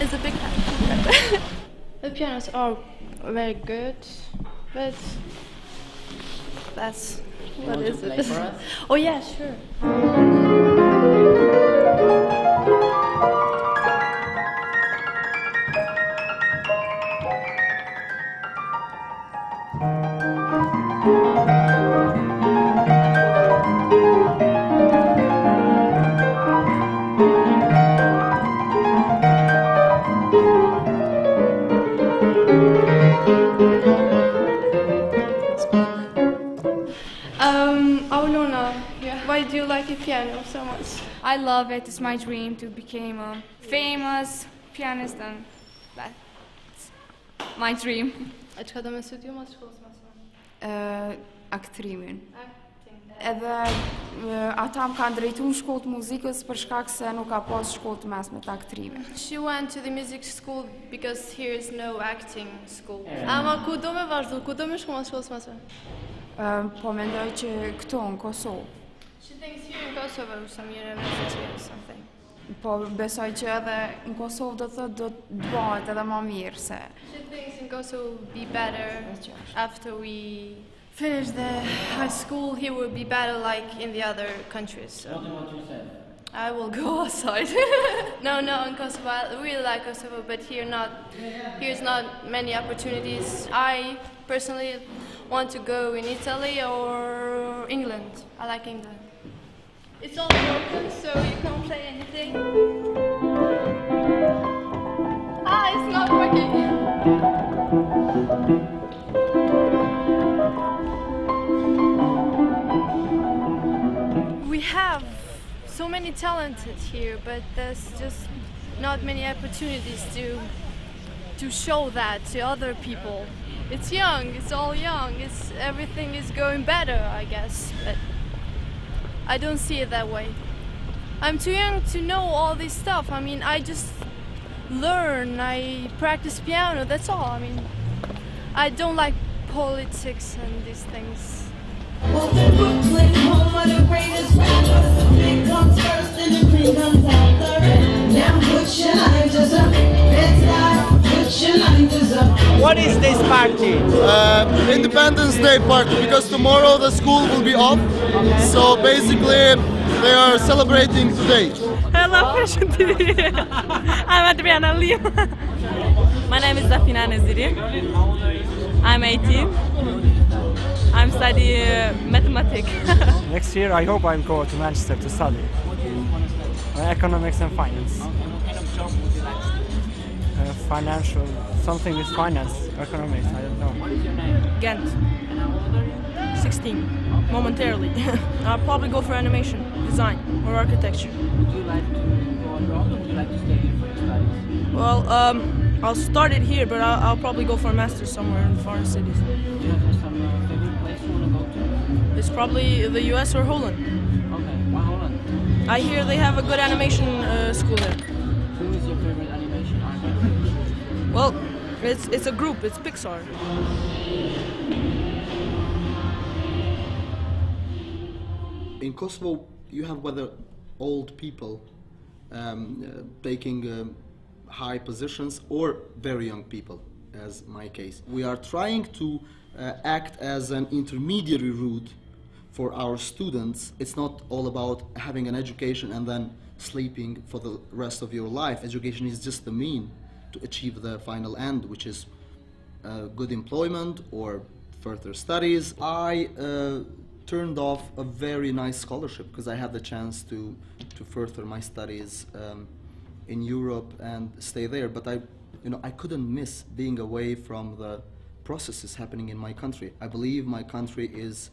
It's a big hand. The pianos are very good, but that's what is it? For us? Oh yeah, sure. Why do you like the piano so much? I love it. It's my dream to become a famous pianist, and that's my dream. Çka do me studiu mas shkollës më? Aktrimin. Edhe ata më kanë drejtuar në shkollë të muzikës për shkak se nuk ka pas shkollë të mesme të aktrimit. She went to the music school because here is no acting school. Ama ku do me vazhdu? Ku do me shku mas shkollës mëse? Po mendoj që këtu në Kosovë. She thinks here in Kosovo, some university or something. Po besoj që edhe në Kosovë do të bëhet edhe më mirë se. She thinks in Kosovo will be better after we finish the high school. Here will be better like in the other countries. So. What you said? I will go outside. No, in Kosovo. I really like Kosovo, but here's not many opportunities. I personally want to go in Italy or England. I like England. It's all broken, so you can't play anything. It's not working. We have so many talented here, but there's just not many opportunities to show that to other people. It's young, it's all young, everything is going better, I guess, but I don't see it that way. I'm too young to know all this stuff. I mean, I just learn, I practice piano, that's all. I mean, I don't like politics and these things. Well, the Brooklyn, home of the greatest rappers. The big comes first and the green comes after. Now put your lighters up, let's start, put your lighters up. What is this party? Independence Day party, because tomorrow the school will be off. Okay. So basically they are celebrating today. Hello, Prishtine. I'm Adriana Lim. My name is Zafina Neziri. I'm 18. I'm studying mathematics. Next year I hope I'll go to Manchester to study economics and finance. What kind of job would you like to do? Financial, something with finance, economics, I don't know. What is your name? Ghent. And how old are you? 16. Momentarily. I'll probably go for animation, design, or architecture. Would you like to go abroad or would you like to stay here for your studies? Well, I'll start it here, but I'll probably go for a master's somewhere in foreign cities. Do you have some favorite place you want to go to? It's probably the US or Holland. Okay, why Holland? I hear they have a good animation school there. Who is your favorite animation artist? Well, it's a group, it's Pixar. In Kosovo, you have whether old people taking high positions or very young people, as my case. We are trying to act as an intermediary route for our students. It's not all about having an education and then sleeping for the rest of your life. Education is just the mean to achieve the final end, which is good employment or further studies. I turned off a very nice scholarship because I had the chance to further my studies in Europe and stay there, but I couldn't miss being away from the processes happening in my country. I believe my country is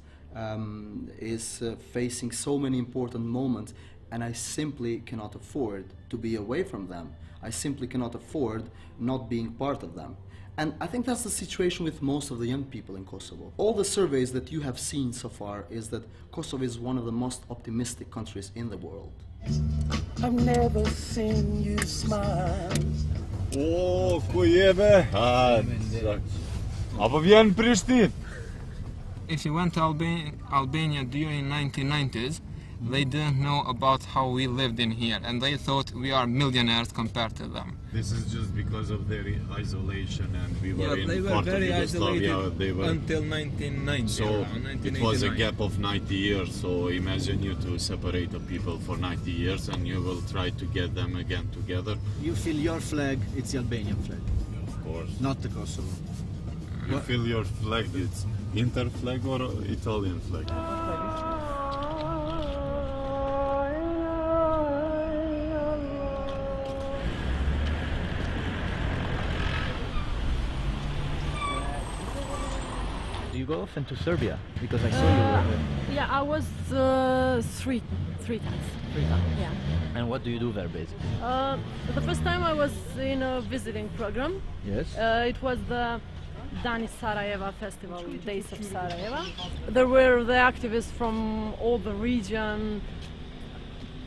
facing so many important moments, and I simply cannot afford to be away from them. I simply cannot afford not being part of them. And I think that's the situation with most of the young people in Kosovo. All the surveys that you have seen so far is that Kosovo is one of the most optimistic countries in the world. I've never seen you smile. Oh, ku jeve? Apo vjen Prishtinë? If you went to Albania during 1990s, they didn't know about how we lived in here, and they thought we are millionaires compared to them. This is just because of their isolation, and we were they in were part of very Yugoslavia. isolated They were until 1990. So it was a gap of 90 years. So imagine you to separate the people for 90 years, and you will try to get them again together. You feel your flag, it's the Albanian flag. Of course. Not the Kosovo. You feel your flag, it's Inter flag or Italian flag? Do you go often to Serbia? Because I saw you were there. Yeah, I was three times. 3 times. Yeah. And what do you do there, basically? The first time I was in a visiting program. Yes. It was the Dani Sarajeva Festival, Days of Sarajevo. There were the activists from all the region.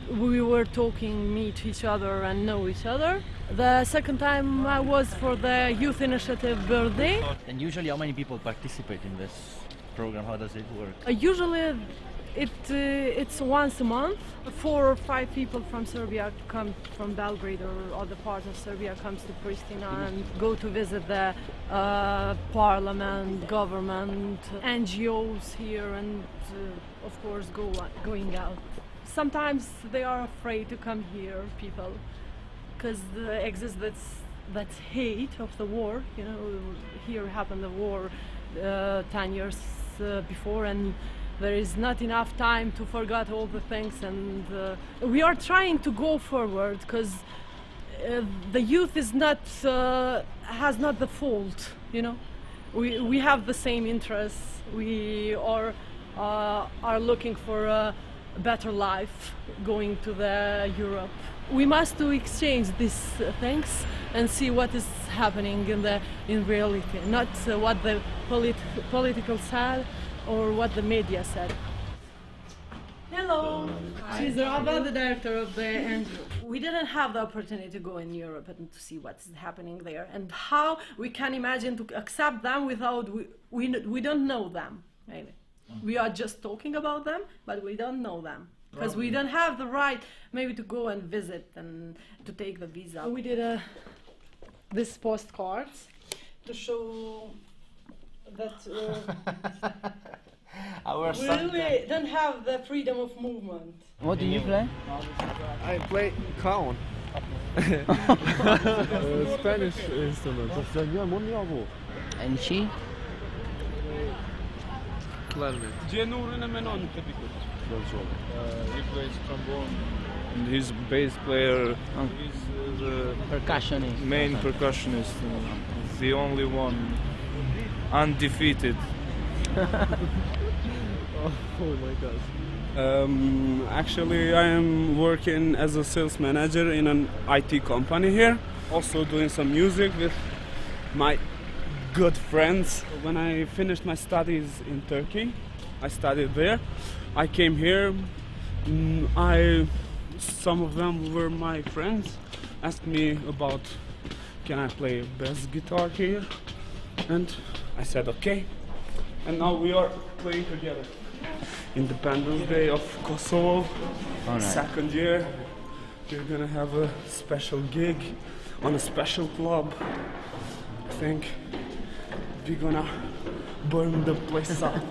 We were talking, meet each other and know each other. The second time I was for the youth initiative birthday. And usually how many people participate in this program? How does it work? Usually it's once a month. 4 or 5 people from Serbia come from Belgrade or other parts of Serbia comes to Prishtine and go to visit the parliament, government, NGOs here, and of course going out. Sometimes they are afraid to come here, people, because there exists that hate of the war. You know, here happened the war 10 years before, and there is not enough time to forget all the things. And we are trying to go forward because the youth is not has not the fault. You know, we have the same interests. We are looking for a better life, going to the Europe. We must to exchange these things and see what is happening in reality, not what the political said or what the media said. Hello, she's Rabba, the director of the NGO. We didn't have the opportunity to go in Europe and to see what's happening there and how we can imagine to accept them without we don't know them. Really. We are just talking about them, but we don't know them. Because we don't have the right maybe to go and visit and to take the visa. We did this postcards to show that we really don't have the freedom of movement. What do you play? I play cajon. Spanish instrument. And she? Clarinet. He plays trombone. And he's bass player. He's the percussionist. Main percussionist. The only one undefeated. Oh my God. Actually, I am working as a sales manager in an IT company here. Also doing some music with my good friends. When I finished my studies in Turkey, I studied there. I came here. Some of them were my friends. Asked me about, can I play bass guitar here? And I said okay. And now we are playing together. Independence Day of Kosovo, second year. We're gonna have a special gig on a special club. I think we're gonna burn the place up.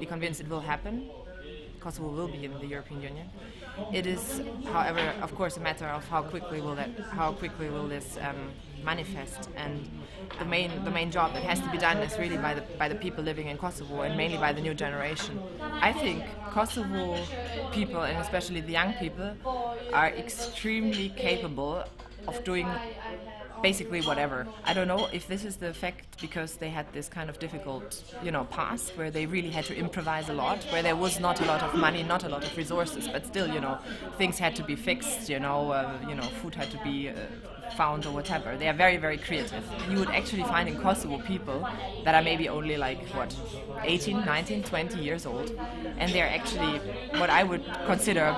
Convinced it will happen. Kosovo will be in the European Union. It is, however, of course, a matter of how quickly will this manifest. And the main job that has to be done is really by the people living in Kosovo, and mainly by the new generation. I think Kosovo people, and especially the young people, are extremely capable of doing basically whatever. I don't know if this is the effect because they had this kind of difficult, past where they really had to improvise a lot, where there was not a lot of money, not a lot of resources, but still, things had to be fixed, food had to be found or whatever. They are very, very creative. You would actually find in Kosovo people that are maybe only 18, 19, 20 years old, and they're actually what I would consider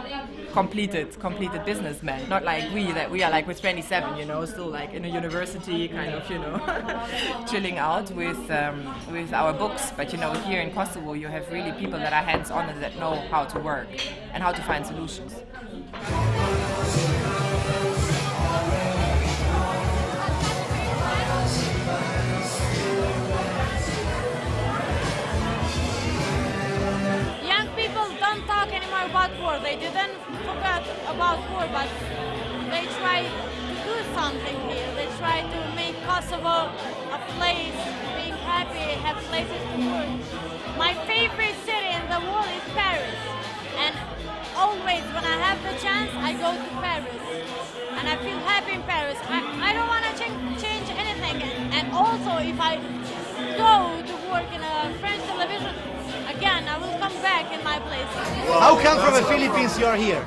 completed businessmen. Not like we are like with 27, still like in a university kind of, chilling out with our books. But here in Kosovo you have really people that are hands-on and that know how to work and how to find solutions. About war. They didn't forget about war, but they try to do something here. They try to make Kosovo a place, being happy, have places to work. My favorite city in the world is Paris, and always when I have the chance, I go to Paris, and I feel happy in Paris. I don't want to change anything, and also if I go to work in a French television, again, I will come back in my place. How come from the Philippines you are here?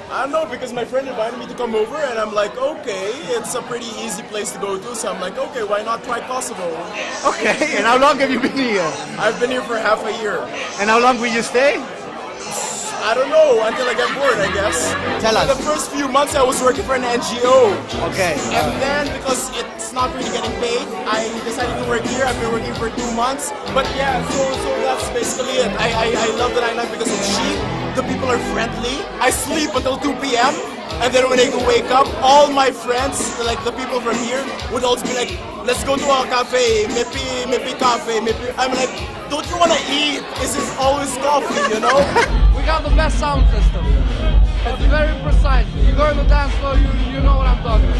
I don't know, because my friend invited me to come over and I'm like, okay, it's a pretty easy place to go to, so I'm like, okay, why not try Kosovo? Okay, and how long have you been here? I've been here for half a year. And how long will you stay? I don't know, until I get bored, I guess. Tell us. The first few months I was working for an NGO. Okay. And then, because it's not really getting paid, I decided to work here. I've been working for 2 months. But yeah, so that's basically it. I love the nightlife because it's cheap. The people are friendly. I sleep until 2 p.m. And then when I wake up, all my friends, like the people from here, would also be like, let's go to a cafe, maybe cafe, maybe. I'm like, don't you want to eat? Is it always coffee, We got the best sound system. It's very precise. You go in the dance floor, you know what I'm talking about.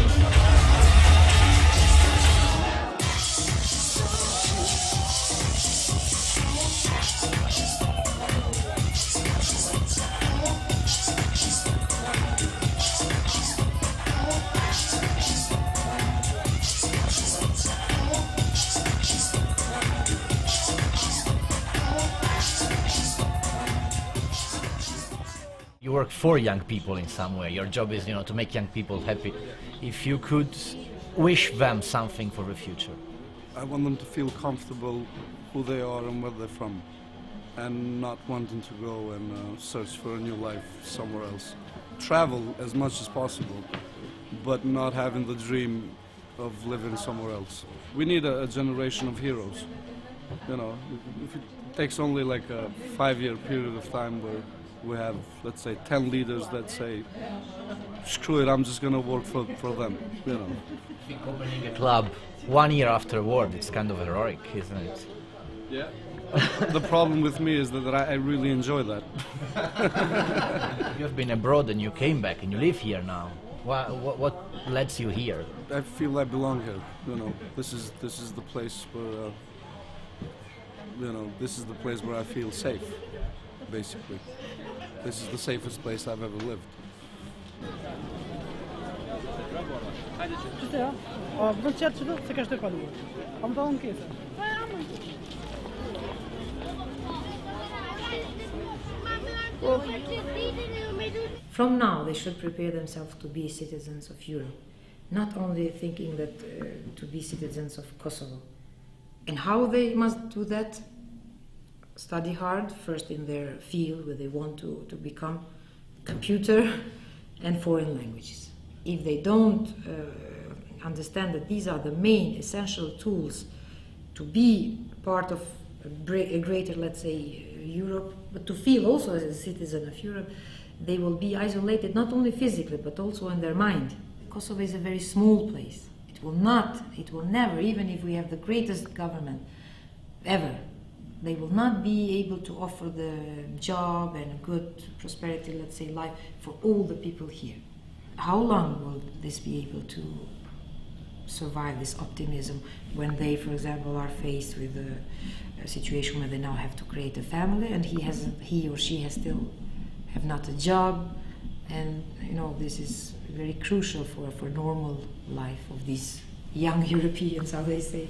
You work for young people in some way. Your job is, to make young people happy. If you could wish them something for the future. I want them to feel comfortable who they are and where they're from, and not wanting to go and search for a new life somewhere else. Travel as much as possible, but not having the dream of living somewhere else. We need a generation of heroes. If it takes only like a 5-year period of time where we have, let's say, 10 leaders that say, screw it, I'm just going to work for them, I think opening a club 1 year after a war, it's kind of heroic, isn't it? Yeah. The problem with me is that I really enjoy that. You've been abroad and you came back and you live here now. What lets you here? I feel I belong here. This is the place where this is the place where I feel safe, basically. This is the safest place I've ever lived. From now, they should prepare themselves to be citizens of Europe, not only thinking that to be citizens of Kosovo. And how they must do that? Study hard, first in their field where they want to become, computer and foreign languages. If they don't understand that these are the main essential tools to be part of a greater, let's say, Europe, but to feel also as a citizen of Europe, they will be isolated not only physically but also in their mind. Kosovo is a very small place. It will never, even if we have the greatest government ever, they will not be able to offer the job and a good prosperity, let's say, life for all the people here. How long will this be able to survive this optimism when they, for example, are faced with a situation where they now have to create a family and he or she has still have not a job, And you know, this is very crucial for normal life of these young Europeans, how they say.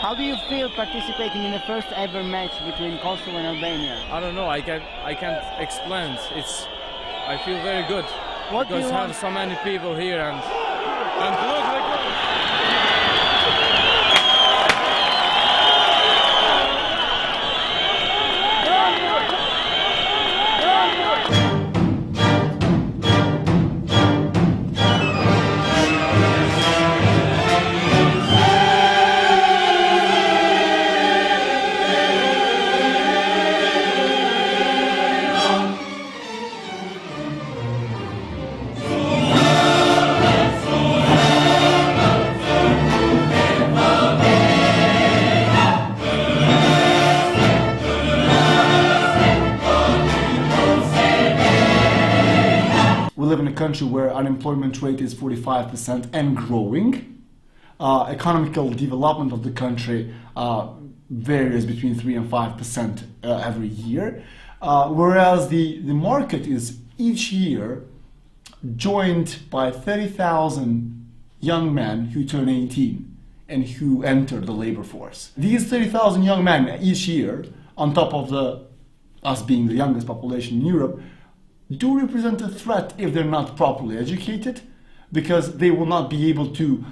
How do you feel participating in the first ever match between Kosovo and Albania? I don't know. I can't explain. I feel very good because have so many people here and look. Country where unemployment rate is 45% and growing. Economical development of the country varies between 3 and 5% every year, whereas the market is each year joined by 30,000 young men who turn 18 and who enter the labor force. These 30,000 young men each year, on top of us being the youngest population in Europe, do represent a threat if they're not properly educated, because they will not be able to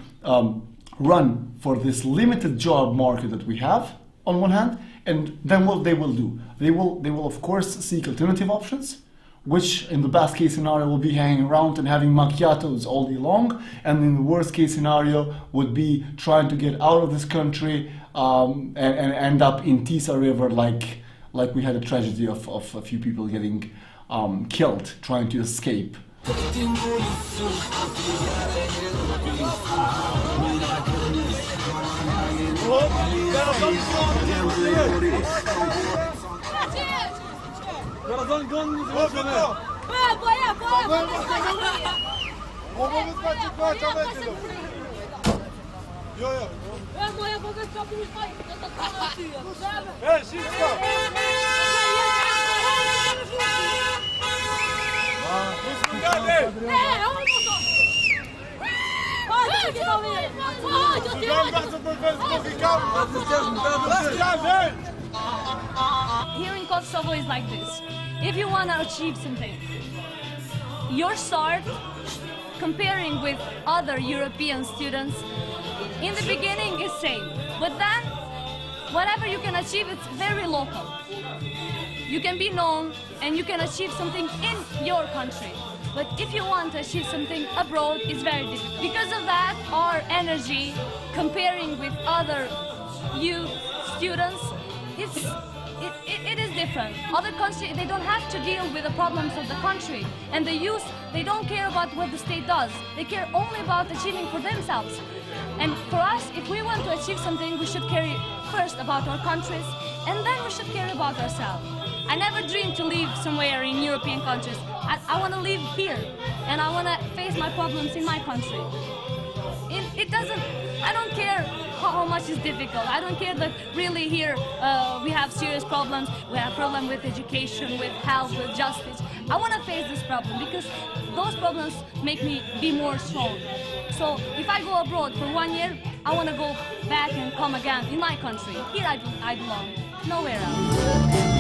run for this limited job market that we have on one hand, and then what they will do? They will of course seek alternative options, which in the best case scenario will be hanging around and having macchiatos all day long, and in the worst case scenario would be trying to get out of this country and end up in Tisa River like we had a tragedy of a few people getting killed trying to escape. Here in Kosovo is like this. If you want to achieve something, your start comparing with other European students in the beginning is same, but then whatever you can achieve, it's very local. You can be known and you can achieve something in your country. But if you want to achieve something abroad, it's very difficult. Because of that, our energy comparing with other youth students, it is different. Other countries, they don't have to deal with the problems of the country. And the youth, they don't care about what the state does. They care only about achieving for themselves. And for us, if we want to achieve something, we should care first about our countries, and then we should care about ourselves. I never dreamed to live somewhere in European countries. I want to live here, and I want to face my problems in my country. I don't care how much is difficult. I don't care that really here we have serious problems. We have problems with education, with health, with justice. I want to face this problem because those problems make me be more strong. So if I go abroad for 1 year, I want to go back and come again in my country. Here I belong, nowhere else.